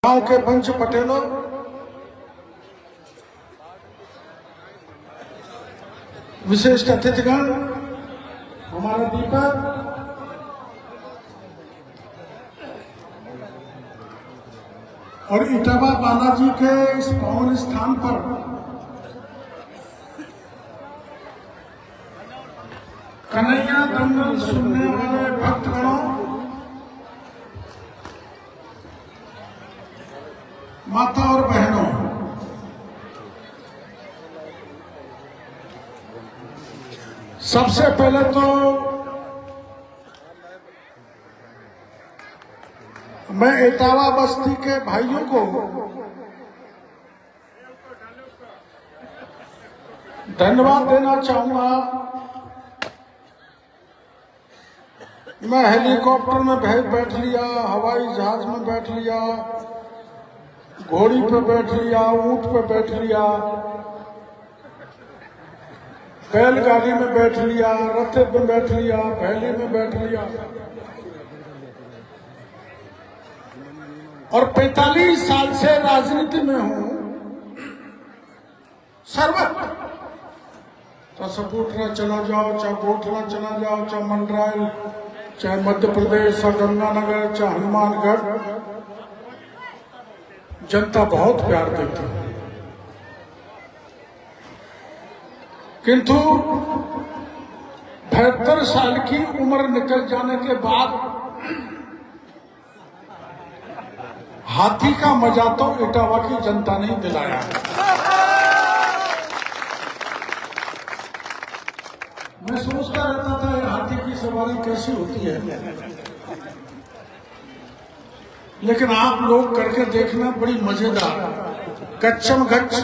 गांव के पंच पटेलों, विशिष्ट अतिथिगण, हमारा दीपक और इटावा बालाजी के इस पावन स्थान पर कन्हैया दंगल सुनने वाले भक्तगणों, माता और बहनों, सबसे पहले तो मैं इटावा बस्ती के भाइयों को धन्यवाद देना चाहूंगा। मैं हेलीकॉप्टर में बैठ लिया, हवाई जहाज में बैठ लिया, घोड़ी पे बैठ लिया, ऊंट पे बैठ लिया, बैलगाड़ी में बैठ लिया, रथे पे बैठ लिया, भैली में बैठ लिया और 45 साल से राजनीति में हूं। सर्वत्र चाहे सपूतरा चला जाओ, चाहे गोठला चला जाओ, चाहे मंडरायल, चाहे मध्य प्रदेश, चाहे गंगानगर, चाहे हनुमानगढ़, जनता बहुत प्यार देती है। किंतु 72 साल की उम्र निकल जाने के बाद हाथी का मजा तो इटावा की जनता ने दिलाया। मैं सोचता रहता था ये हाथी की सवारी कैसी होती है, लेकिन आप लोग करके देखना, बड़ी मजेदार। कच्चम गच्च,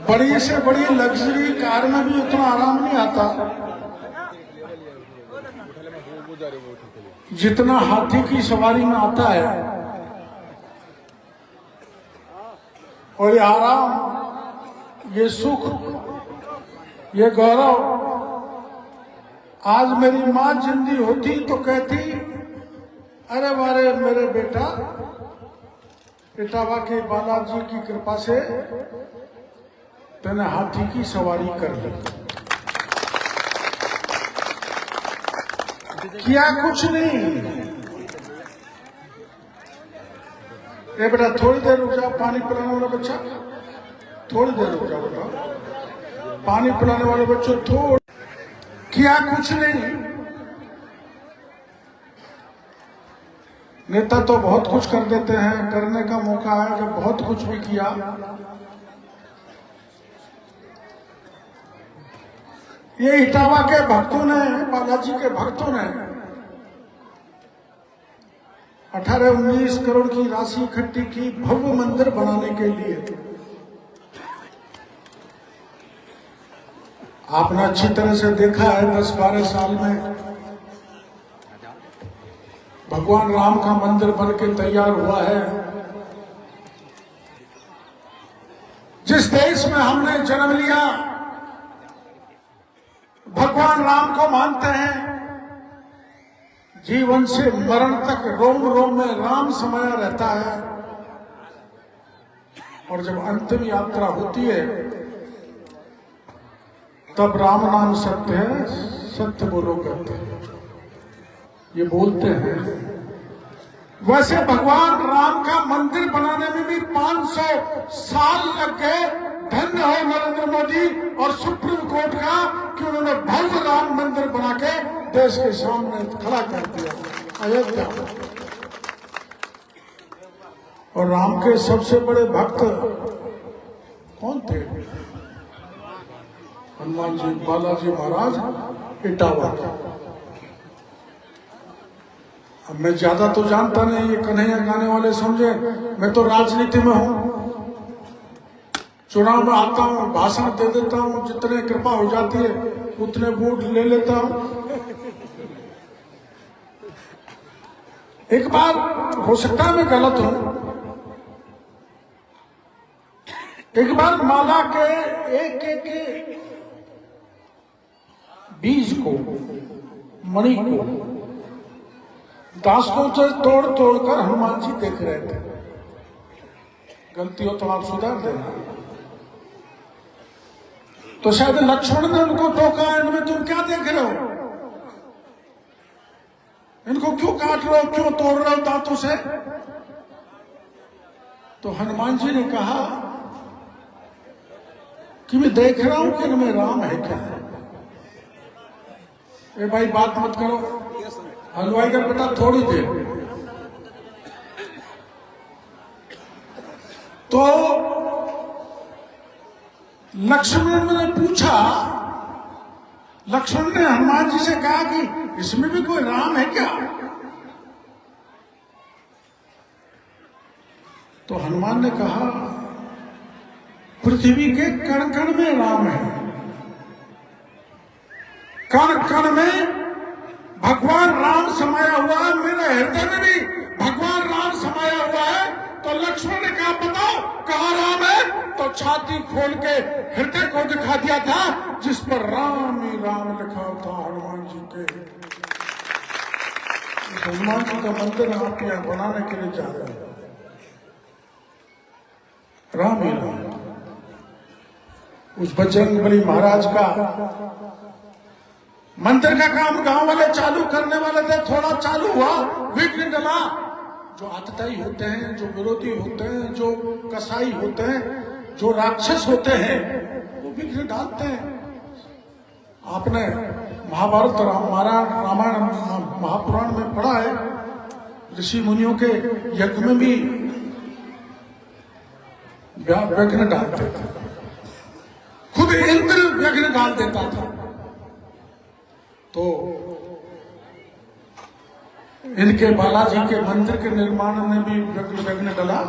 बड़ी से बड़ी लग्जरी कार में भी उतना आराम नहीं आता जितना हाथी की सवारी में आता है। और ये आराम, ये सुख, ये गौरव, आज मेरी माँ जिंदी होती तो कहती, अरे वारे मेरे बेटा, इटावा के बालाजी की कृपा से तूने हाथी की सवारी कर ली। किया कुछ नहीं। ए बेटा थोड़ी देर रुक जाओ, पानी पिलाने वाला बच्चा, थोड़ी देर रुक जाओ बेटा, पानी पिलाने वाले बच्चों थोड़ा। किया कुछ नहीं। नेता तो बहुत कुछ कर देते हैं, करने का मौका है जब बहुत कुछ भी किया। ये इटावा के भक्तों ने, बालाजी के भक्तों ने 18-19 करोड़ की राशि इकट्ठी की भव्य मंदिर बनाने के लिए। आपने अच्छी तरह से देखा है, 10-12 साल में भगवान राम का मंदिर बन के तैयार हुआ है। जिस देश में हमने जन्म लिया, भगवान राम को मानते हैं, जीवन से मरण तक रोम रोम में राम समाया रहता है। और जब अंतिम यात्रा होती है तब राम नाम सत्य है, सत्य बोलो कहते हैं, ये बोलते हैं। वैसे भगवान राम का मंदिर बनाने में भी 500 साल लग गए। धन्य हो नरेंद्र मोदी और सुप्रीम कोर्ट का कि उन्होंने भव्य राम मंदिर बना के देश के सामने खड़ा कर दिया, अयोध्या। और राम के सबसे बड़े भक्त कौन थे? हनुमान जी, बालाजी महाराज इटावा। अब मैं ज्यादा तो जानता नहीं, ये कन्हैया गाने वाले समझे, मैं तो राजनीति में हूं। चुनाव में आता हूं, भाषण दे देता हूं, जितने कृपा हो जाती है उतने वोट ले लेता हूं। एक बार हो सकता है मैं गलत हूं, एक बार माला के एक बीज को, मणि को दासों से तोड़ तोड़ कर हनुमान जी देख रहे थे। गलती हो तो आप सुधार देना। तो शायद लक्ष्मण ने उनको टोका, इनमें तुम क्या देख रहे हो, इनको क्यों काट रहे हो, क्यों तोड़ रहे हो दांतों से। तो हनुमान जी ने कहा कि मैं देख रहा हूं कि इनमें राम है क्या। ए भाई बात मत करो, हलवाई का बेटा थोड़ी देर। तो लक्ष्मण ने पूछा, लक्ष्मण ने हनुमान जी से कहा कि इसमें भी कोई राम है क्या। तो हनुमान ने कहा पृथ्वी के कण कण में राम है, कण कण में भगवान राम समाया हुआ है, मेरे हृदय में भी भगवान राम समाया हुआ है। तो लक्ष्मण ने कहा बताओ कहां राम है। तो छाती खोल के हृदय को दिखा दिया था जिस पर राम ही राम लिखा था हनुमान जी के। हनुमान जी का मंदिर आप यहाँ बनाने के लिए जा रहे हैं, राम ही राम। उस बजरंगबली महाराज का मंदिर का काम गांव वाले चालू करने वाले थे, थोड़ा चालू हुआ, विघ्न डला। जो आतताई होते हैं, जो विरोधी होते हैं, जो कसाई होते हैं, जो राक्षस होते हैं, वो विघ्न डालते हैं। आपने महाभारत रामायण महापुराण में पढ़ा है, ऋषि मुनियों के यज्ञ में भी विघ्न डालते थे, खुद इंद्र विघ्न डाल देता था। तो इनके बालाजी के मंदिर के निर्माण में भी विघ्न डला।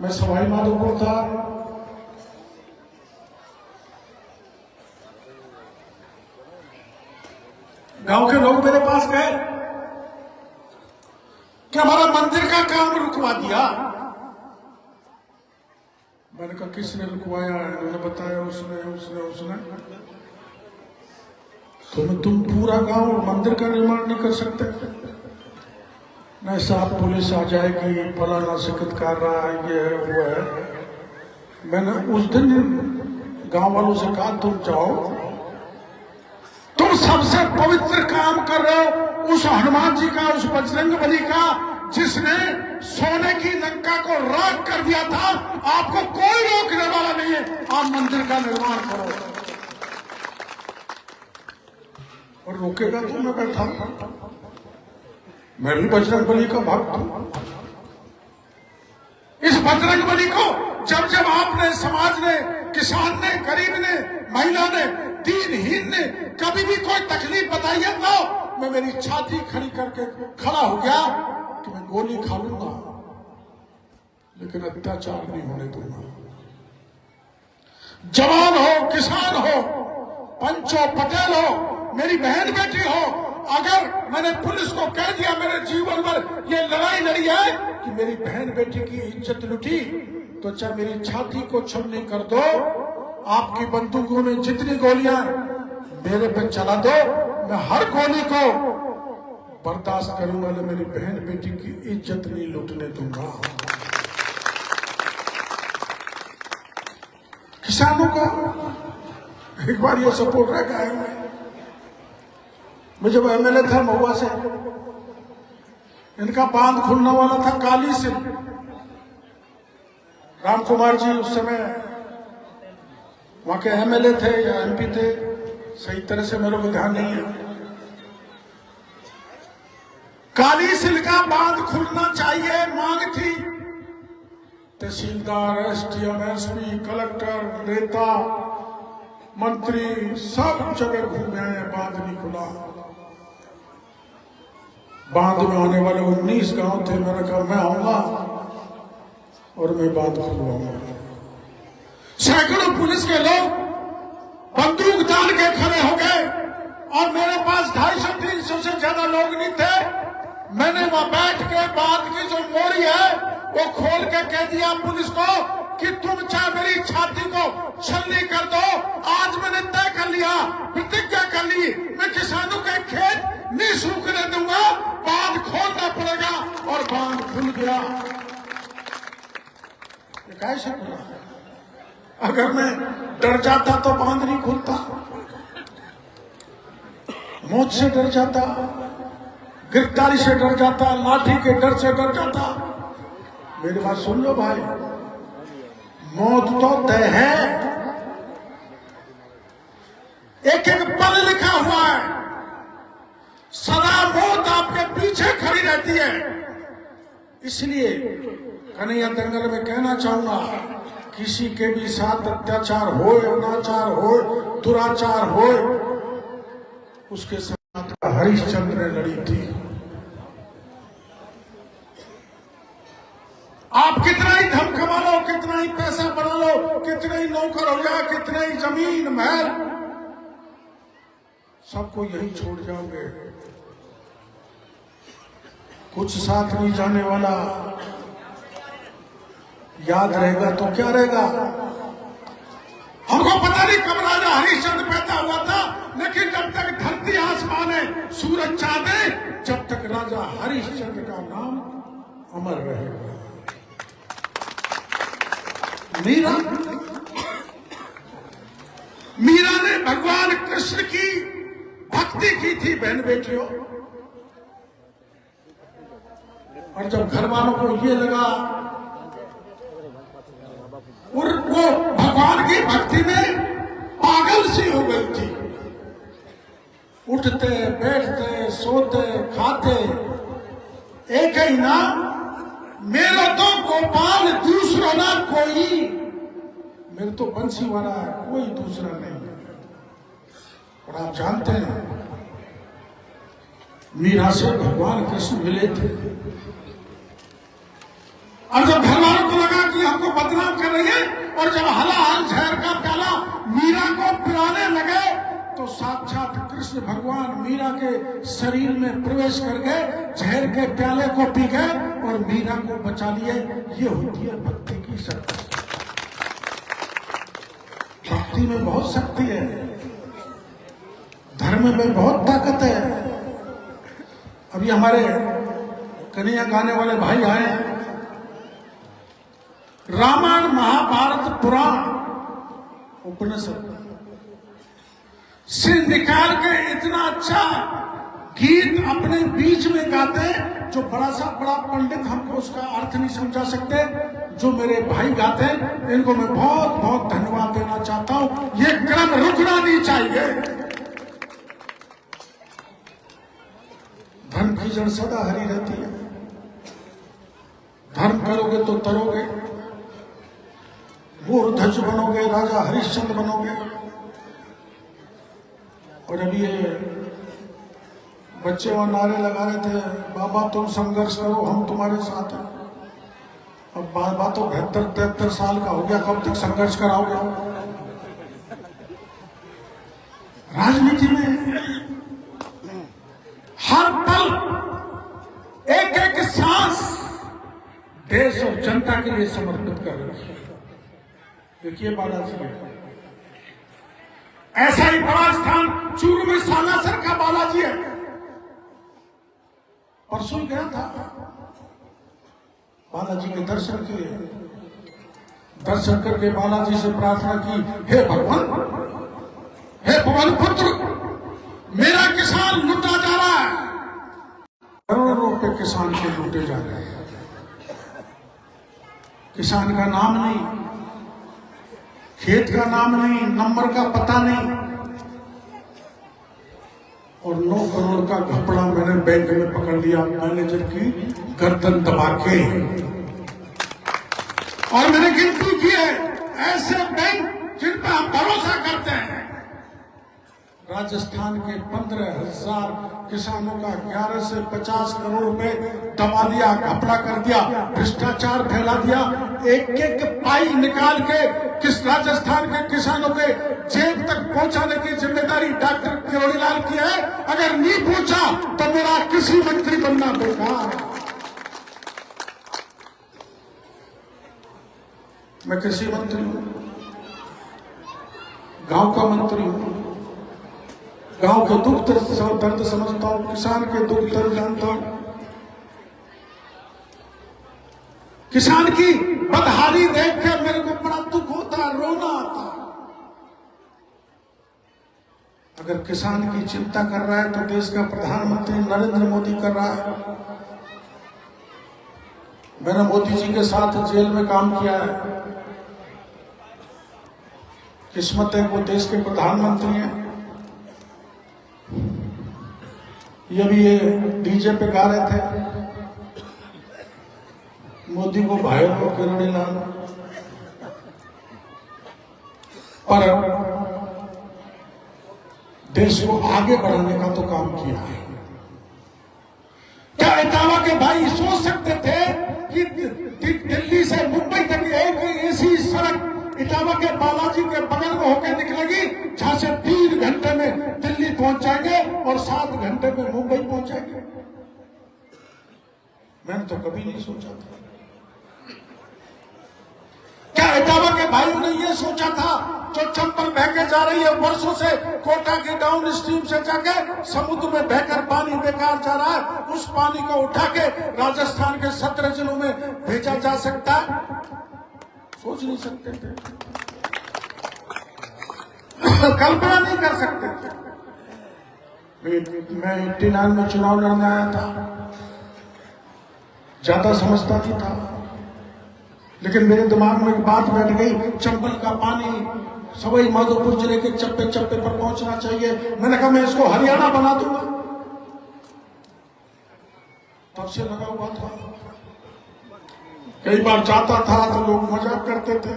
मैं सवाई माधोपुर था, गांव के लोग मेरे पास गए कि हमारा मंदिर का काम रुकवा दिया। मैंने कहा किसने रुकवाया, उन्होंने बताया उसने उसने उसने। तो तुम पूरा गांव मंदिर का निर्माण नहीं कर सकते। नहीं साहब पुलिस आ जाएगी, फलाना शिकायत कर रहा है, ये है वो है। मैंने उस दिन गांव वालों से कहा तुम जाओ, तुम सबसे पवित्र काम कर रहे हो उस हनुमान जी का, उस बजरंगबली का, जिसने सोने की लंका को राख कर दिया था। आपको कोई रोकने वाला नहीं है, आप मंदिर का निर्माण करो। और रोकेगा तो मैं बैठा, मैं भी बजरंगबली का भक्त हूं। इस बजरंगबली को जब जब आपने, समाज ने, किसान ने, गरीब ने, महिला ने, दीनहीन ने कभी भी कोई तकलीफ बताई है तो मैं मेरी छाती खड़ी करके खड़ा हो गया कि मैं गोली खा लूंगा लेकिन अत्याचार नहीं होने दूंगा। जवान हो, किसान हो, पंच हो, पटेल हो, मेरी बहन बेटी हो, अगर मैंने पुलिस को कह दिया मेरे जीवन भर ये लड़ाई लड़ी है कि मेरी बहन बेटी की इज्जत लुटी, तो चाहे मेरी छाती को छलनी कर दो, आपकी बंदूकों में जितनी गोलियां मेरे पे चला दो, मैं हर गोली को बर्दाश्त करूंगा, लेकिन मेरी बहन बेटी की इज्जत नहीं लूटने दूंगा। किसानों का एक बार ये सपोर्ट रह गया है। मैं जब एमएलए था महुआ से, इनका बांध खुलने वाला था काली से। राम कुमार जी उस समय वहां के एमएलए थे या एमपी थे, सही तरह से मेरे को ध्यान नहीं है। काली सिल का बांध खुलना चाहिए मांग थी। तहसीलदार, एसडीएम, एसपी, कलेक्टर, नेता, मंत्री सब जगह घूमे आए, बांध नहीं खुला। बांध में आने वाले 19 गांव थे। मैंने कहा मैं आऊंगा और मैं बांध खुलवाऊंगा। सैकड़ों पुलिस के लोग बंदूक तान के खड़े हो गए और मेरे पास 250-300 से ज्यादा लोग नहीं थे। मैंने वहां बैठ के बांध की जो मोरी है वो खोल के कह दिया पुलिस को कि तुम चाहे मेरी छाती को छलनी कर दो। आज मैंने तय कर लिया, प्रतिज्ञा कर ली, मैं किसानों के खेत नहीं सूखने दूंगा। कैसे खुला? अगर मैं डर जाता तो बांध नहीं खुलता, मौत से डर जाता, गिरफ्तारी से डर जाता, लाठी के डर से डर जाता। मेरी बात सुन लो भाई, मौत तो तय है, एक एक पल लिखा हुआ है, सदा मौत आपके पीछे खड़ी रहती है। इसलिए कन्हैया दंगल में कहना चाहूंगा, किसी के भी साथ अत्याचार हो, अनाचार हो, दुराचार हो, उसके साथ हरिश्चंद्र ने लड़ी थी। आप कितना ही धन कमा लो, कितना ही पैसा बना लो, कितना ही नौकर हो जाए, कितना ही जमीन महल, सबको यही छोड़ जाओगे। कुछ साथ नहीं जाने वाला याद रहेगा तो क्या रहेगा? हमको पता नहीं कब राजा हरिश्चंद्र पैदा हुआ था, लेकिन जब तक धरती आसमान है, सूरज चांद है, जब तक राजा हरिश्चंद्र का नाम अमर रहेगा। मीरा ने भगवान कृष्ण की भक्ति की थी बहन बेटियों, और जब घर वालों को ये लगा और वो भगवान की भक्ति में पागल सी हो गई थी, उठते बैठते सोते खाते एक ही नाम, मेरा तो गोपाल दूसरा ना कोई, मेरे तो बंसी वाला है, कोई दूसरा नहीं है। और आप जानते हैं मीरा से भगवान कृष्ण मिले थे, और जब घर वालों को लगा कि हमको बदनाम कर रही है, और जब हलाहल जहर का प्याला मीरा को पिलाने लगे, तो साक्षात कृष्ण भगवान मीरा के शरीर में प्रवेश कर गए, जहर के प्याले को पी गए और मीरा को बचा लिए। ये होती है भक्ति की शक्ति। भक्ति में बहुत शक्ति है, धर्म में बहुत ताकत है। अभी हमारे कन्हैया गाने वाले भाई आए, रामायण महाभारत पुराण उपनिषद से निकाल के इतना अच्छा गीत अपने बीच में गाते, जो बड़ा सा बड़ा पंडित हमको उसका अर्थ नहीं समझा सकते, जो मेरे भाई गाते हैं, इनको मैं बहुत बहुत धन्यवाद देना चाहता हूं। ये क्रम रुकना नहीं चाहिए। धर्म की जड़ सदा हरी रहती है, धर्म करोगे तो तरोगे, घोर ध्वज बनोगे, राजा हरिश्चंद्र बनोगे। और अभी ये बच्चे वहां नारे लगा रहे थे, बाबा तुम संघर्ष करो, हम तुम्हारे साथ हैं। अब बाबा तो 72-73 साल का हो गया, कब तक संघर्ष कराओगे? राजनीति में हर पल एक एक सांस देश और जनता के लिए समर्पित कर रहे हैं। देखिए बालाजी है, ऐसा ही बड़ा स्थान चूरू में सालासर का बालाजी है। परसों गया था, बालाजी के दर्शन किए, दर्शन करके बालाजी से प्रार्थना की, हे भगवान, हे पवन पुत्र, मेरा किसान लूटा जा रहा है, करोड़ों रुपए किसान के लूटे जा रहे हैं, किसान का नाम नहीं, खेत का नाम नहीं, नंबर का पता नहीं, और 9 करोड़ का घपला मैंने बैंक में पकड़ लिया मैनेजर की गर्दन दबा के। और मैंने गिनती की है ऐसे बैंक जिन पर हम भरोसा करते हैं। राजस्थान के 15,000 किसानों का 11 से 50 करोड़ रुपए दबा दिया, घपला कर दिया, भ्रष्टाचार फैला दिया। एक एक पाई निकाल के किस राजस्थान के किसानों के जेब तक पहुंचाने की जिम्मेदारी डॉक्टर किरोड़ीलाल की है। अगर नहीं पहुंचा तो मेरा किसी मंत्री बनना बेकार। मैं कृषि मंत्री हूं, गांव का मंत्री हूं, गांव के दुख दर्द समझता हूं, किसान के दुख दर्द जानता हूं। किसान की बदहाली देख कर मेरे को बड़ा दुख होता, रोना आता। अगर किसान की चिंता कर रहा है तो देश का प्रधानमंत्री नरेंद्र मोदी कर रहा है। मैंने मोदी जी के साथ जेल में काम किया है। किस्मत है वो देश के प्रधानमंत्री हैं। ये भी ये डीजे पे गा रहे थे, मोदी को भाई को किरोड़ी लाल। पर देश को आगे बढ़ाने का तो काम किया है। क्या इटावा के भाई सोच सकते थे कि दिल्ली से मुंबई तक एक ऐसी सड़क इटावा के बालाजी के बगल में होकर निकलेगी जहां से 3 घंटे में दिल्ली पहुंच जाएंगे और 7 घंटे में मुंबई पहुंच जाएंगे? मैंने तो कभी नहीं सोचा था। क्या इटावा के भाइयों ने यह सोचा था जो चंबल बहकर जा रही है वर्षों से, कोटा के डाउन स्ट्रीम से जाके समुद्र में बहकर पानी बेकार जा रहा है, उस पानी को उठा के राजस्थान के 17 जिलों में भेजा जा सकता है? सोच नहीं सकते थे, कल्पना नहीं कर सकते थे। मैं 89 में चुनाव लड़ने आया था, ज्यादा समझता नहीं था, लेकिन मेरे दिमाग में एक बात बैठ गई, चंबल का पानी सवाई माधोपुर जिले के चप्पे चप्पे पर पहुंचना चाहिए। मैंने कहा मैं इसको हरियाणा बना दूंगा। तब से लगा हुआ था। कई बार जाता था तो लोग मजाक करते थे,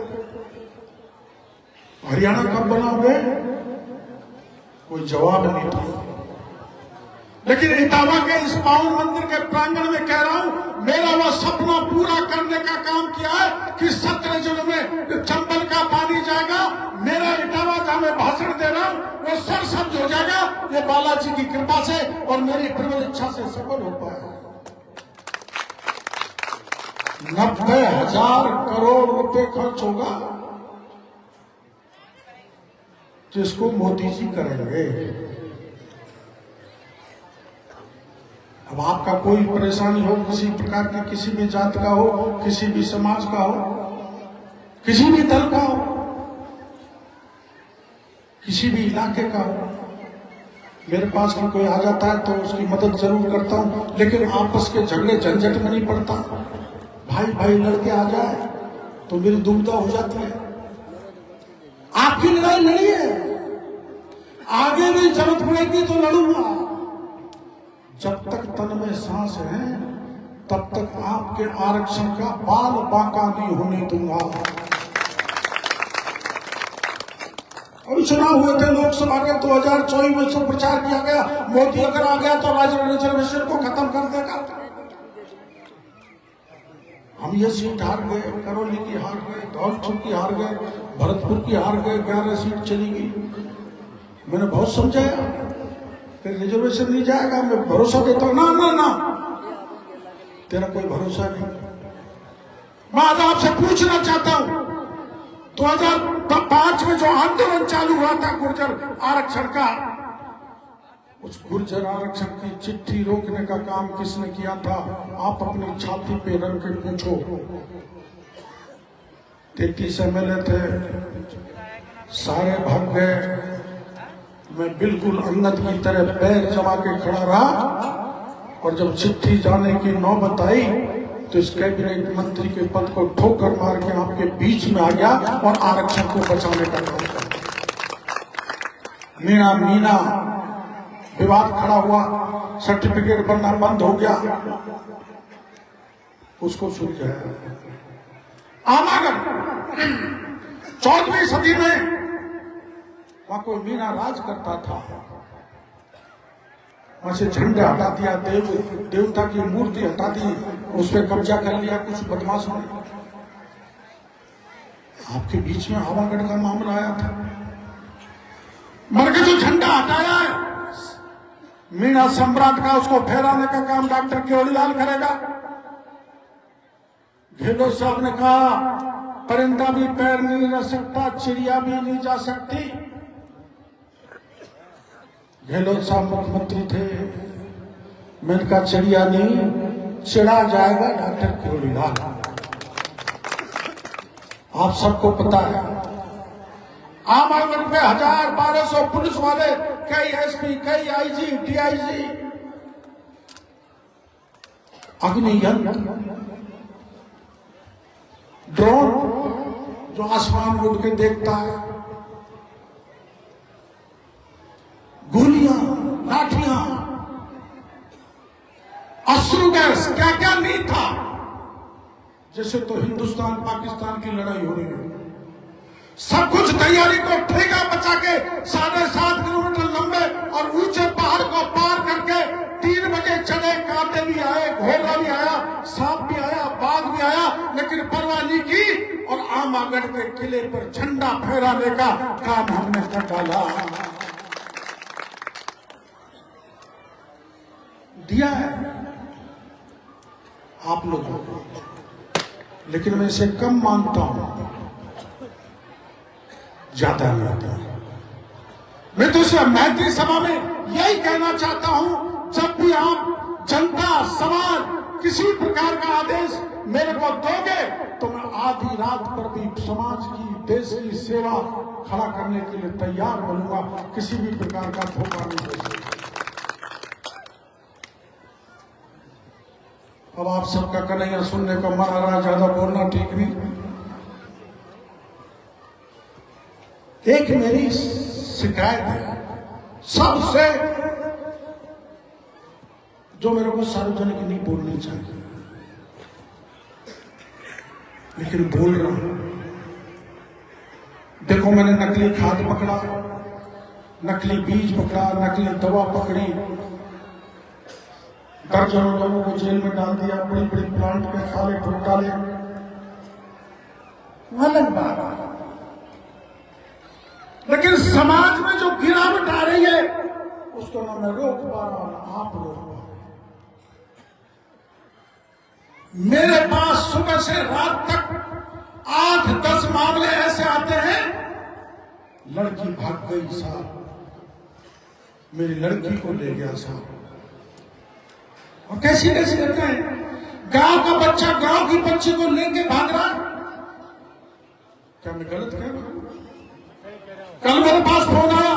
हरियाणा कब बनाओगे? कोई जवाब नहीं था। लेकिन इटावा के इस पावन मंदिर के प्रांगण में कह रहा हूं, मेरा वह सपना पूरा करने का काम किया है कि 17 जिलों में चंबल का पानी जाएगा। मेरा इटावा जहां मैं भाषण दे रहा हूं वो सरसब्ज हो जाएगा, ये बालाजी की कृपा से और मेरी प्रबल इच्छा से सफल हो पाया। 90,000 करोड़ रुपए खर्च होगा जिसको मोदी जी करेंगे। अब आपका कोई परेशानी हो, किसी प्रकार की, किसी भी जात का हो, किसी भी समाज का हो, किसी भी दल का हो, किसी भी इलाके का हो, मेरे पास में कोई आ जाता है तो उसकी मदद जरूर करता हूं, लेकिन आपस के झगड़े झंझट में नहीं पड़ता। भाई भाई लड़के आ जाए तो मेरी दुविधा हो जाती है। आपकी लड़ाई लड़िए, आगे भी जरूरत पड़ेगी तो लड़ूंगा। जब तक तन में सांस है तब तक आपके आरक्षण का बाल बांका नहीं होने दूंगा। अभी चुनाव हुए थे लोकसभा के 2024 में, सब प्रचार किया गया मोदी अगर आ गया तो रिजर्वेशन को खत्म कर देगा। हम ये सीट हार गए, करौली की हार गए, धौलपुर की हार गए, भरतपुर की हार गए, 11 सीट चली गई। मैंने बहुत समझाया कि रिजर्वेशन नहीं जाएगा, मैं भरोसा देता हूं। ना ना ना, तेरा कोई भरोसा नहीं। मैं आज आपसे पूछना चाहता हूं, 2005 में जो आंदोलन चालू हुआ था गुर्जर आरक्षण का, उस गुर्जर आरक्षण की चिट्ठी रोकने का काम किसने किया था? आप अपनी छाती पे रख के पूछो। 33 MLA थे, सारे भाग गए। मैं बिल्कुल अंगद की तरह पैर जमा के खड़ा रहा, और जब चिट्ठी जाने की नौबत आई तो इस कैबिनेट मंत्री के पद को ठोकर मार के आपके बीच में आ गया और आरक्षण को बचाने का काम किया। मीना विवाद खड़ा हुआ, सर्टिफिकेट बनना बंद हो गया, उसको सुलझाया। आमागढ़ 14वीं सदी में वहां कोई मीना राज करता था, वहां से झंडे हटा दिया, देवता की मूर्ति हटा दी, उस पर कब्जा कर लिया कुछ बदमाशों ने। आपके बीच में आवागढ़ का मामला आया था, मगर जो झंडा हटाया है मीना सम्राट का, उसको फहराने का काम डॉक्टर किरोड़ीलाल करेगा। गहलोत साहब ने कहा परिंदा भी पैर नहीं रख सकता, चिड़िया भी नहीं जा सकती। गहलोत साहब मुख्यमंत्री थे, मैंने कहा चिड़िया नहीं, चिड़ा जाएगा डॉक्टर किरोड़ीलाल। आप सबको पता है आमगढ़ में 1000-1200 पुलिस वाले, कई एसपी, कई आईजी, डीआईजी, अग्नियंत्र, ड्रोन जो आसमान में उड़ के देखता है, गोलियां, लाठियां, अश्रु गैस, क्या क्या नहीं था। जैसे तो हिंदुस्तान पाकिस्तान की लड़ाई हो रही है। सब कुछ तैयारी को ठेका बचा के 7.5 किलोमीटर लंबे और ऊंचे पहाड़ को पार करके 3 बजे चले। कांटे भी आए, घोड़ा भी आया, सांप भी आया, बाघ भी आया, लेकिन परवाह नहीं की और आमगढ़ के किले पर झंडा फहराने का काम हमने कर डाला, दिया है आप लोगों को। लेकिन मैं इसे कम मानता हूं, ज्यादा नहीं आता। मैं तो इस मैत्री सभा में यही कहना चाहता हूं, जब भी आप जनता, समाज किसी प्रकार का आदेश मेरे को दोगे तो मैं आधी रात पर भी समाज की, देश की सेवा खड़ा करने के लिए तैयार बनूंगा। किसी भी प्रकार का धोखा नहीं दे सकता। अब आप सबका कन्हैया सुनने को मन आ रहा, ज्यादा बोलना ठीक नहीं। एक मेरी शिकायत है सबसे, जो मेरे को सार्वजनिक नहीं बोलनी चाहिए, लेकिन बोल रहा हूं। देखो, मैंने नकली खाद पकड़ा, नकली बीज पकड़ा, नकली दवा पकड़ी, दर्जनों लोगों को जेल में डाल दिया, बड़ी बड़ी प्लांट में खाले ठोक डाले, अलग बात है। लेकिन समाज में जो गिरावट आ रही है उसको ना मैं रोक पा रहा हूं, आप रोक पा रहे। मेरे पास सुबह से रात तक 8-10 मामले ऐसे आते हैं, लड़की भाग गई साहब, मेरी लड़की को ले गया साहब। और कैसे कैसे करते हैं, गांव का बच्चा गांव की बच्ची को लेके भाग रहा। क्या मैं गलत कह रहा हूं? कल मेरे पास फोन आया,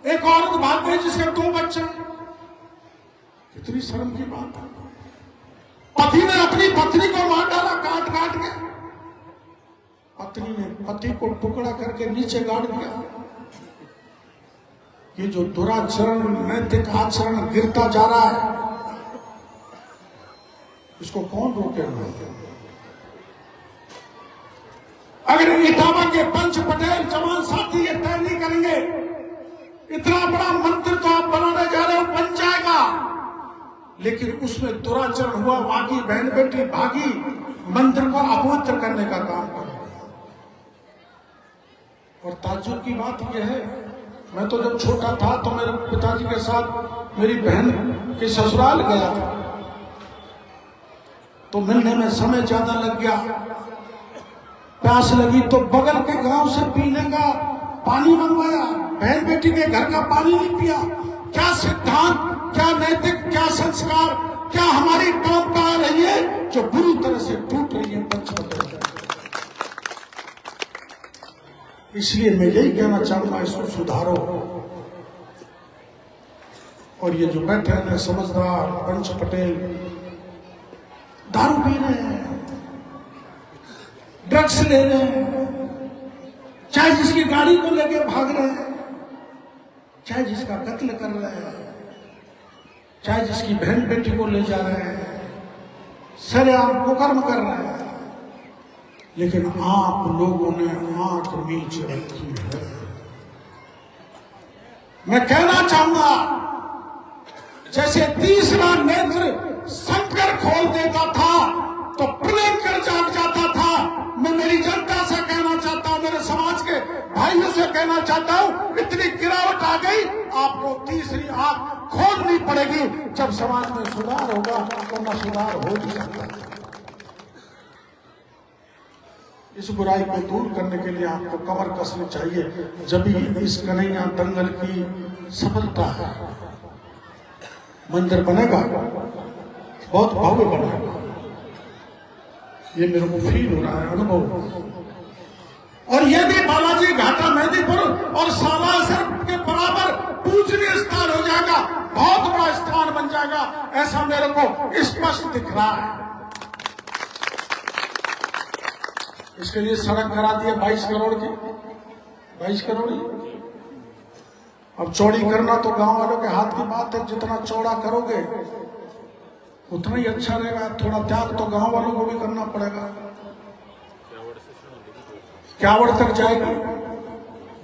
एक औरत भाग गई जिसके 2 बच्चे। कितनी शर्म की बात है। पति ने अपनी पत्नी को मार डाला, काट काट के। पत्नी ने पति को टुकड़ा करके नीचे गाड़ दिया। ये जो दुराचरण, नैतिक आचरण गिरता जा रहा है, इसको कौन रोकेगा? अगर इटावा के पंच पटेल जवान साथी ये तय नहीं करेंगे, इतना बड़ा मंदिर तो आप बनाने जा रहे हो, बन जाएगा, लेकिन उसमें दुराचरण हुआ, वहां की बहन बेटी भागी, मंदिर को अपवित्र करने का काम कर। और ताज्जुब की बात यह है, मैं तो जब छोटा था तो मेरे पिताजी के साथ मेरी बहन के ससुराल गया था, तो मिलने में समय ज्यादा लग गया। प्यास लगी तो बगल के गांव से पीने का पानी मंगवाया, बहन बेटी के घर का पानी नहीं पिया। क्या सिद्धांत, क्या नैतिक, क्या संस्कार, क्या हमारी परंपरा आ रही है जो बुरी तरह से टूट रही है पंचपटेल। इसलिए मैं यही कहना चाहूंगा, इसको सुधारो। और ये जो बैठे हैं समझदार पंच पटेल, दारू पी रहे हैं, ड्रग्स ले रहे हैं, चाहे जिसकी गाड़ी को लेके भाग रहे हैं, चाहे जिसका कत्ल कर रहे हैं, चाहे जिसकी बहन बेटी को ले जा रहे हैं, सरेआम कुकर्म कर रहे हैं, लेकिन आप लोगों ने आंख मीच रखी है। मैं कहना चाहूंगा, जैसे तीसरा नेत्र शंकर खोल देता था तो प्लेकर जाग जाता था। मैं मेरी जनता से कहना चाहता हूं, मेरे समाज के भाइयों से कहना चाहता हूं, इतनी गिरावट आ गई, आपको तीसरी आंख खोलनी पड़ेगी। जब समाज में सुधार होगा तो न सुधार हो नहीं सकता। इस बुराई को दूर करने के लिए आपको कमर कसनी चाहिए, जब भी इस कन्हैया दंगल की सफलता है। मंदिर बनेगा, बहुत भव्य बनेगा, ये मेरे को फील हो रहा है, अनुभव। और यदि बालाजी घाटा मेहंदीपुर और सालासर के बराबर पूजनीय स्थान हो जाएगा, बहुत बड़ा स्थान बन जाएगा, ऐसा मेरे को स्पष्ट दिख रहा है। इसके लिए सड़क करा दी है 22 करोड़ की, 22 करोड़ ही। अब चौड़ी करना तो गांव वालों के हाथ की बात है, जितना चौड़ा करोगे उतना ही अच्छा रहेगा। थोड़ा त्याग तो गांव वालों को भी करना पड़ेगा। क्यावड़ तक जाएगी,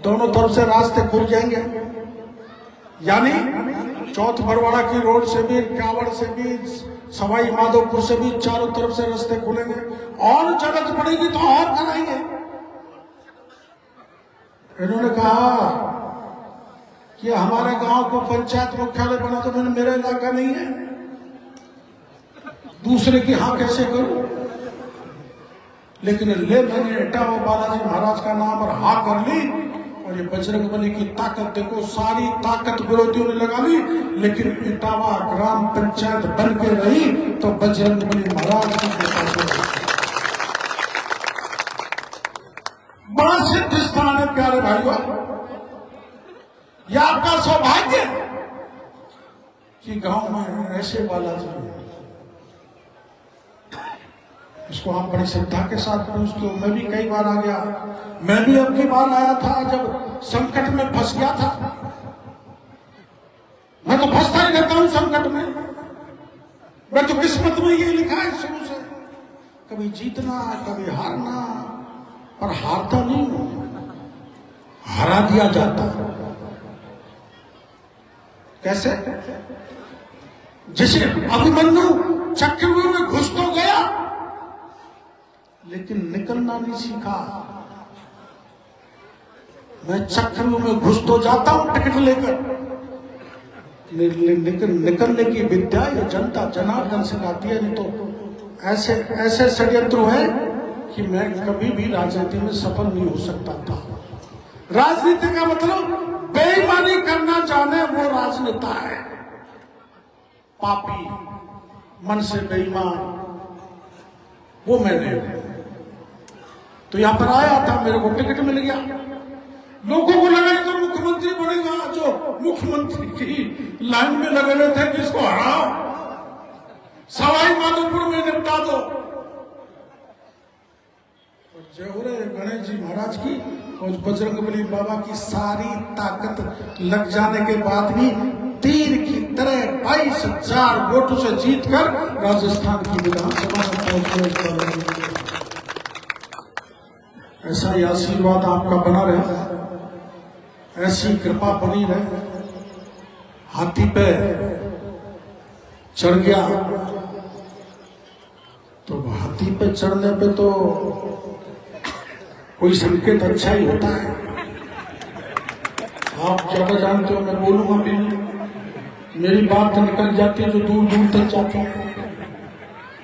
दोनों तरफ से रास्ते खुल जाएंगे, यानी चौथ बरवाड़ा की रोड से भी, क्यावड़ से भी, सवाई माधोपुर से भी चारों तरफ से रास्ते खुलेंगे। और जरूरत पड़ेगी तो और कराएंगे। इन्होंने कहा कि हमारे गांव को पंचायत मुख्यालय बना दो। मैंने, मेरा इलाका नहीं है, दूसरे की हाँ कैसे करूं? लेकिन ले मैंने इटावा बालाजी महाराज का नाम और हाँ कर ली। और ये बजरंगबली की ताकत देखो, सारी ताकत विरोधियों ने लगा ली, लेकिन इटावा ग्राम पंचायत बन के रही तो बजरंगबली महाराज की कृपा से। बड़ा सिद्ध स्थान है प्यारे भाइयों। यह आपका सौभाग्य कि गांव में ऐसे बालाजी है। इसको आप बड़ी श्रद्धा के साथ पूछते हो। मैं भी कई बार आ गया, मैं भी अब की बार आया था जब संकट में फंस गया था। मैं तो फंसता ही रहता हूं संकट में। मैं तो किस्मत में ये लिखा है शुरू से, कभी जीतना कभी हारना, पर हारता नहीं हूं, हरा दिया जाता। कैसे? जैसे अभिमन्यु चक्रव्यूह में घुस तो गया लेकिन निकलना नहीं सीखा। मैं चक्रव्यूह में घुस तो जाता हूं टिकट लेकर, निकलने की विद्या ये जनता जनार्दन सिखाती है। नहीं तो ऐसे ऐसे षड्यंत्र है कि मैं कभी भी राजनीति में सफल नहीं हो सकता था। राजनीति का मतलब बेईमानी करना जाने वो राजनेता है। पापी, मन से बेईमान, वो मैंने। तो यहां पर आया था, मेरे को टिकट मिल गया। लोगों को लगा तो मुख्यमंत्री बनेगा, जो मुख्यमंत्री की लाइन में लगे हुए थे कि इसको हराओ, सवाई माधोपुर में निपटा दो। और जय हो रहे गणेश जी महाराज की और बजरंगबली बाबा की सारी ताकत लग जाने के बाद भी तीर की तरह 22,000 वोटों से जीतकर राजस्थान की विधानसभा में पहुंचे। ऐसा ही आशीर्वाद आपका बना रहे, ऐसी कृपा बनी रहे। हाथी पे चढ़ गया तो हाथी पे चढ़ने पे तो कोई संकेत अच्छा ही होता है। आप ज्यादा जानते हो, मैं बोलूंगा भी नहीं, मेरी बात निकल जाती है जो दूर दूर तक जाती है,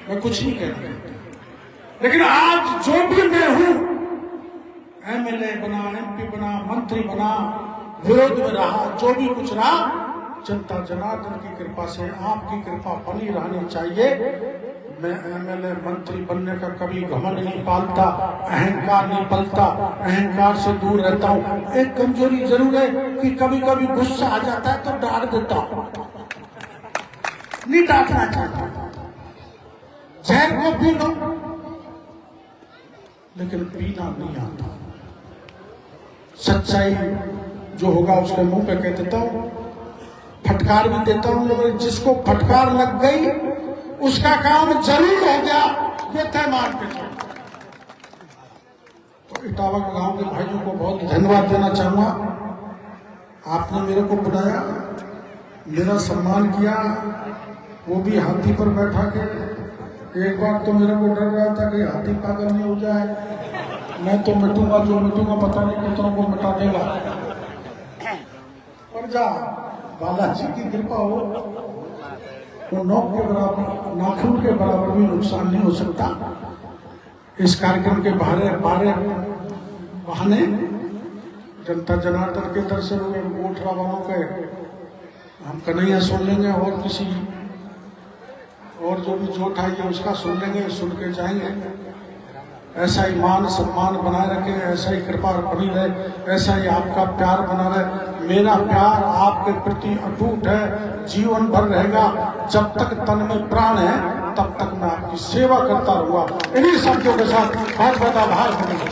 मैं कुछ नहीं कहता। लेकिन आज जो भी मैं हूं, एमएलए बना, एमपी बना, मंत्री बना, विरोध में रहा, जो भी कुछ रहा, जनता जनार्दन की कृपा से, आपकी कृपा बनी रहनी चाहिए। मैं एमएलए मंत्री बनने का कभी घमंड नहीं पालता, अहंकार नहीं पलता, अहंकार से दूर रहता हूं। एक कमजोरी जरूर है कि कभी कभी गुस्सा आ जाता है तो डांट देता हूं, नहीं डांटना चाहता, जहर को पी लो लेकिन पीना नहीं आता। सच्चाई जो होगा उसके मुंह पे कह देता हूं, फटकार भी देता हूं। जिसको फटकार लग गई उसका काम जरूर हो गया, ये तय मान के चलो। तो इटावा के गांव के भाइयों को बहुत धन्यवाद देना चाहूंगा। आपने मेरे को बुलाया, मेरा सम्मान किया, वो भी हाथी पर बैठा के। एक बार तो मेरे को डर रहा था कि हाथी पागल नहीं हो जाए, मैं तो मिटूंगा, जो मिटूंगा पता नहीं कितनों को मिटा देगा। पर जा बालाजी की कृपा हो तो नौक के बराबर, नाखून के बराबर भी नुकसान नहीं हो सकता। इस कार्यक्रम के बहाने जनता जनार्दन के दर्शन हुए, गोठरा वालों के हम कन्हैया सुन लेंगे और किसी और जो भी जोट आई है उसका सुन लेंगे, सुन के जाएंगे। ऐसा ही मान सम्मान बनाए रखें, ऐसा ही कृपा बनी रहे, ऐसा ही आपका प्यार बना रहे। मेरा प्यार आपके प्रति अटूट है, जीवन भर रहेगा। जब तक तन में प्राण है तब तक मैं आपकी सेवा करता रहूंगा। इन्हीं शब्दों के साथ बहुत बहुत आभार।